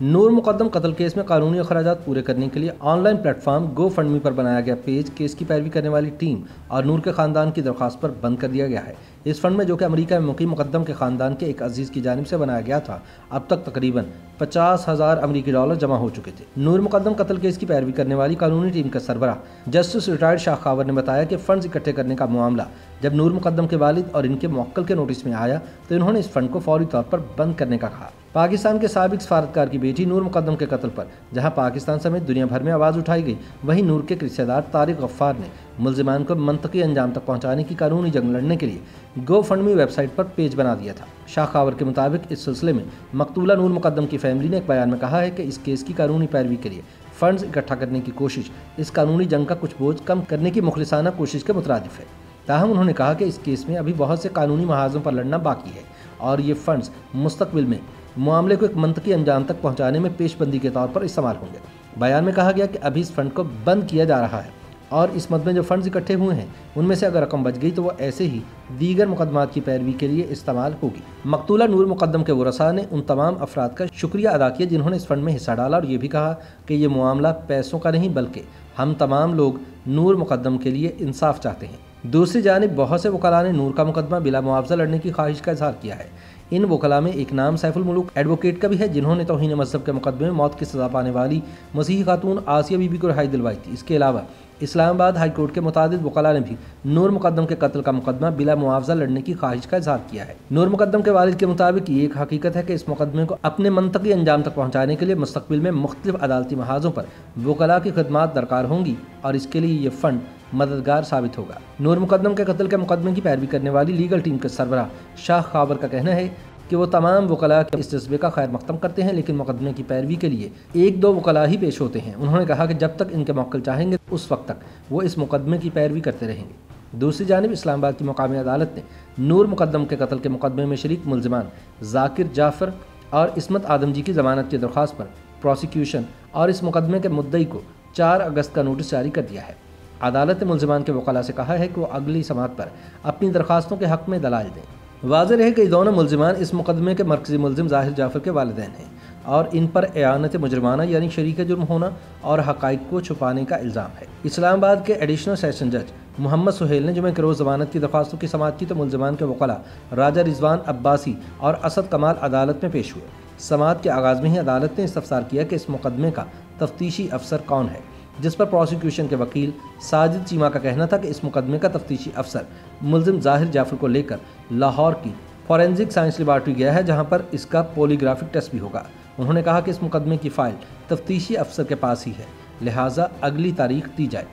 नूर मुकद्दम कत्ल केस में कानूनी अखराजात पूरे करने के लिए ऑनलाइन प्लेटफॉर्म GoFundMe पर बनाया गया पेज केस की पैरवी करने वाली टीम और नूर के खानदान की दरख्वास्त पर बंद कर दिया गया है। इस फंड में, जो कि अमेरिका में मुकीम मुकद्दम के खानदान के एक अजीज की जानिब से बनाया गया था, अब तक तकरीबन 50,000 अमेरिकी डॉलर जमा हो चुके थे। नूर मुकद्दम कत्ल केस की पैरवी करने वाली कानूनी टीम का सरबराह जस्टिस रिटायर्ड शाह खावर ने बताया कि फंड्स इकट्ठे करने का मामला जब नूर मुकद्दम के वालिद और इनके मुवक्किल के नोटिस में आया तो इन्होंने इस फंड को फौरी तौर पर बंद करने का कहा। पाकिस्तान के साबिक सफारतकार की बेटी नूर मुकद्दम के कत्ल पर जहां पाकिस्तान समेत दुनिया भर में आवाज़ उठाई गई, वहीं नूर के रिश्तेदार तारिक गफ्फार ने मुल्जिमान को मंतकी अंजाम तक पहुंचाने की कानूनी जंग लड़ने के लिए GoFundMe वेबसाइट पर पेज बना दिया था। शाह खावर के मुताबिक इस सिलसिले में मकतूला नूर मुकद्दम की फैमिली ने एक बयान में कहा है कि इस केस की कानूनी पैरवी के लिए फंड्स इकट्ठा करने की कोशिश इस कानूनी जंग का कुछ बोझ कम करने की मुखलिसाना कोशिश के मुतरादिफ है। ताहम उन्होंने कहा कि इस केस में अभी बहुत से कानूनी महाजों पर लड़ना बाकी है और ये फंड्स मुस्तकबिल में मामले को एक मंतकी अंजाम तक पहुंचाने में पेशबंदी के तौर पर इस्तेमाल होंगे। बयान में कहा गया कि अभी इस फंड को बंद किया जा रहा है और इस मद में जो फंड्स इकट्ठे हुए हैं उनमें से अगर रकम बच गई तो वो ऐसे ही दीगर मुकदमात की पैरवी के लिए इस्तेमाल होगी। मकतूला नूर मुकद्दम के वरसा ने उन तमाम अफराद का शुक्रिया अदा किया जिन्होंने इस फंड में हिस्सा डाला और ये भी कहा कि ये मामला पैसों का नहीं बल्कि हम तमाम लोग नूर मुकद्दम के लिए इंसाफ चाहते हैं। दूसरी जानिब बहुत से वकला ने नूर का मुकदमा बिला मुआवजा लड़ने की ख्वाहिश का इजहार किया है। इन वकला में एक नाम सैफुल मुल्क एडवोकेट का भी है, जिन्होंने तौहीन मज़हब के मुकदमे में मौत की सज़ा पाने वाली मसीही खातून आसिया बीबी को रिहाई दिलवाई थी। इसके अलावा इस्लामाबाद हाई कोर्ट के मुतादिद वकला ने भी नूर मुकद्दम के कत्ल का मुकदमा बिला मुआवजा लड़ने की ख्वाहिश का इजहार किया है। नूर मुकद्दम के वालिद के मुताबिक ये एक हकीकत है कि इस मुकदमे को अपने मंतकी अंजाम तक पहुँचाने के लिए मुस्तकबिल में मुख्तलिफ अदालती महाजों पर वकला की खदमात दरकार होंगी और इसके लिए ये फंड मददगार साबित होगा। नूर मुकद्दम के कत्ल के मुकदमे की पैरवी करने वाली लीगल टीम के सरबराह शाह खावर का कहना है कि वो तमाम वकला के इस जज्बे का खैर मकदम करते हैं, लेकिन मुकदमे की पैरवी के लिए एक दो वकला ही पेश होते हैं। उन्होंने कहा कि जब तक इनके मुवक्किल चाहेंगे उस वक्त तक वो इस मुकदमे की पैरवी करते रहेंगे। दूसरी जानिब इस्लामाबाद की मुकामी अदालत ने नूर मुकद्दम के कत्ल के मुकदमे में शरीक मुल्जिमान जाकिर जाफर और इस्मत आदमजी की जमानत की दरख्वास्त पर प्रोसिक्यूशन और इस मुकदमे के मुद्दई को 4 अगस्त का नोटिस जारी कर दिया है। अदालत ने मुल्जिमान के वकला से कहा है कि वो अगली समात पर अपनी दरख्वास्तों के हक़ में दलाइल दें। वाज़ेह रहे कि दोनों मुल्जिमान इस मुकदमे के मरकज़ी मुल्जिम ज़ाहिर जाफ़र के वालिदैन हैं और इन पर एआनत मुजरमाना यानी शरीक जुर्म होना और हक़ाइक़ को छुपाने का इल्ज़ाम है। इस्लामाबाद के एडिशनल सेशन जज मोहम्मद सुहेल ने जुमे के रोज़ ज़मानत की दरख्वास्तों की समाअत की तो मुल्जिमान के वकला राजा रिजवान अब्बासी और असद कमाल अदालत में पेश हुए। समाअत के आगाज़ में ही अदालत ने इस्तफ़सार किया कि इस मुकदमे का तफ्तीशी अफसर कौन है, जिस पर प्रोसिक्यूशन के वकील साजिद चीमा का कहना था कि इस मुकदमे का तफ्तीशी अफसर मुल्जिम ज़ाहिर जाफ़र को लेकर लाहौर की फॉरेंसिक साइंस लेबॉर्ट्री गया है, जहां पर इसका पॉलीग्राफिक टेस्ट भी होगा। उन्होंने कहा कि इस मुकदमे की फ़ाइल तफ्तीशी अफसर के पास ही है, लिहाजा अगली तारीख दी जाए।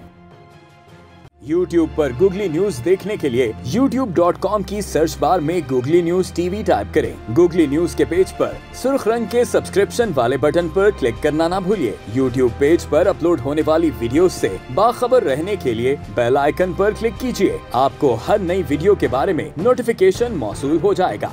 YouTube पर गूगली न्यूज देखने के लिए youtube.com की सर्च बार में गूगली न्यूज TV टाइप करें। गूगली न्यूज के पेज पर सुर्ख रंग के सब्सक्रिप्शन वाले बटन पर क्लिक करना ना भूलिए। YouTube पेज पर अपलोड होने वाली वीडियोस से बाखबर रहने के लिए बेल आइकन पर क्लिक कीजिए। आपको हर नई वीडियो के बारे में नोटिफिकेशन मौसूल हो जाएगा।